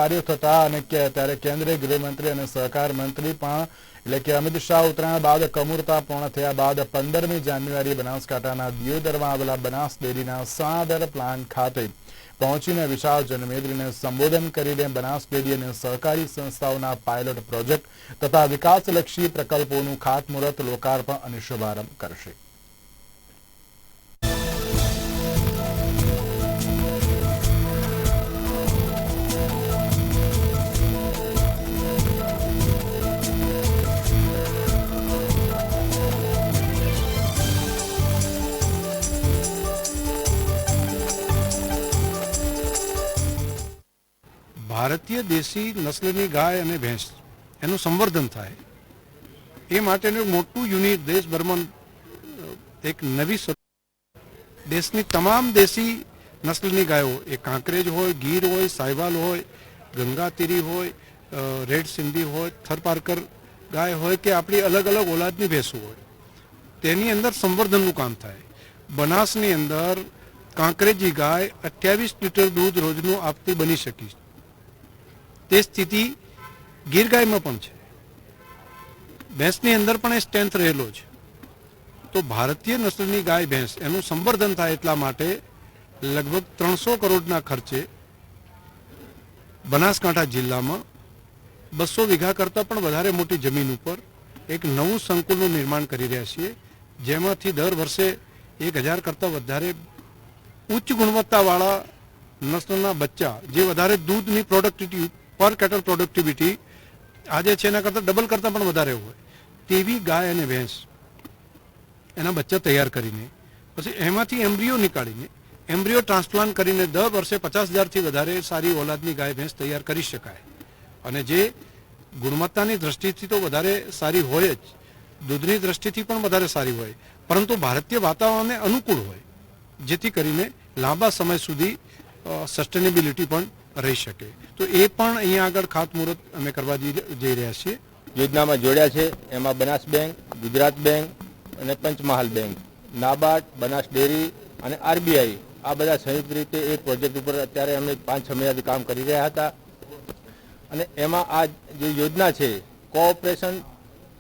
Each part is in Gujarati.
કાર્યો થતા અને ત્યારે કેન્દ્રીય ગૃહમંત્રી અને સહકાર મંત્રી પણ એટલે કે અમિત શાહ ઉત્તરાયણ બાદ કમૂરતા પૂર્ણ થયા બાદ 15મી જાન્યુઆરીએ બનાસકાંઠાના દિયોદરમાં આવેલા બનાસ ડેરીના સાદર પ્લાન્ટ ખાતે પહોંચીને વિશાળ જનમેદનીને સંબોધન કરીને બનાસ ડેરી અને સહકારી સંસ્થાઓના પાયલોટ પ્રોજેક્ટ તથા વિકાસલક્ષી પ્રકલ્પોનું ખાતમુહૂર્ત, લોકાર્પણ અને શુભારંભ કરશે। भारतीय देशी नस्लनी गाय અને ભેંસ એનું સંવર્ધન થાય એ માટેનું મોટું યુનિટ દેશભરમાં એક નવી દેશની તમામ દેશી નસ્લની ગાયો, એ કાંકરેજ હોય, ગીર હોય, સાહિવાલ હોય, ગંગાતીરી હોય, રેડ સિંધી હોય, થરપારકર ગાય હોય કે આપણી અલગ અલગ ઓલાદની ભેંસો હોય, તેની અંદર સંવર્ધનનું કામ થાય। બનાસની અંદર કાંકરેજી ગાય 28 લીટર દૂધ રોજનું આપતી બની શકી તે સ્થિતિ ગીર ગાયમાં પણ છે। ભેંસની અંદર પણ એ સ્ટ્રેન્થ રહેલો છે। તો ભારતીય નસ્લની ગાય ભેંસ એનું સંવર્ધન થાય એટલા માટે લગભગ 300 કરોડના ખર્ચે બનાસકાંઠા જિલ્લામાં 200 વીઘા કરતાં પણ વધારે મોટી જમીન ઉપર એક નવું સંકુલનું નિર્માણ કરી રહ્યા છીએ, જેમાંથી દર વર્ષે 1000 કરતાં વધારે ઉચ્ચ ગુણવત્તાવાળા નસ્લના બચ્ચા, જે વધારે દૂધની પ્રોડક્ટિવિટી પર કેટલ પ્રોડક્ટિવિટી આજે છે એના કરતાં ડબલ કરતાં પણ વધારે હોય તેવી ગાય અને ભેંસ એના બચ્ચા તૈયાર કરીને પછી એમાંથી એમ્બ્રિયો નીકાળીને એમ્બ્રિયો ટ્રાન્સપ્લાન્ટ કરીને દર વર્ષે 50,000થી વધારે સારી ઓલાદની ગાય ભેંસ તૈયાર કરી શકાય। અને જે ગુણવત્તાની દ્રષ્ટિથી તો વધારે સારી હોય જ, દૂધની દ્રષ્ટિથી પણ વધારે સારી હોય, પરંતુ ભારતીય વાતાવરણને અનુકૂળ હોય, જેથી કરીને લાંબા સમય સુધી સસ્ટેનેબિલિટી પણ રહી શકે। તો એ પણ અહીંયા આગળ ખાતમુહૂર્ત અમે કરવા જઈ રહ્યા છીએ। યોજનામાં જોડ્યા છે એમાં બનાસ બેંક, ગુજરાત બેંક અને પંચમહાલ બેંક, નાબાર્ડ, બનાસ ડેરી અને આરબીઆઈ આ બધા સંયુક્ત રીતે એક પ્રોજેક્ટ ઉપર અત્યારે અમે 5-6 મહિનાથી કામ કરી રહ્યા હતા। અને એમાં આ જે યોજના છે કોઓપરેશન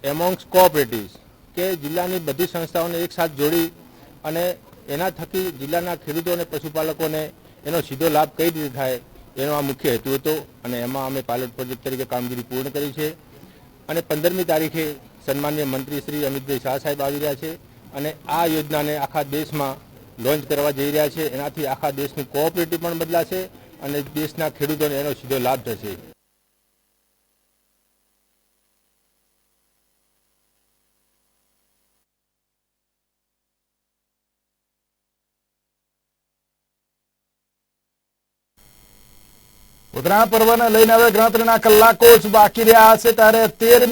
એમોંગ્સ કોઓપરેટિવ્સ કે જિલ્લાની બધી સંસ્થાઓને એકસાથ જોડી અને એના થકી જિલ્લાના ખેડૂતો અને પશુપાલકોને એનો સીધો લાભ કઈ રીતે થાય એનો આ મુખ્ય હેતુ હતો। અને એમાં અમે પાયલોટ પ્રોજેક્ટ તરીકે કામગીરી પૂર્ણ કરી છે। અને 15મી તારીખે સન્માનીય મંત્રી શ્રી અમિતભાઈ શાહ સાહેબ આવી રહ્યા છે અને આ યોજનાને આખા દેશમાં લોન્ચ કરવા જઈ રહ્યા છે। એનાથી આખા દેશનું કોઓપરેટિવ પણ બદલાશે અને દેશના ખેડૂતોને એનો સીધો લાભ થશે। ઉત્તરાયણ પર્વને લઈને હવે ગણતરીના કલાકો જ બાકી રહ્યા છે, ત્યારે 13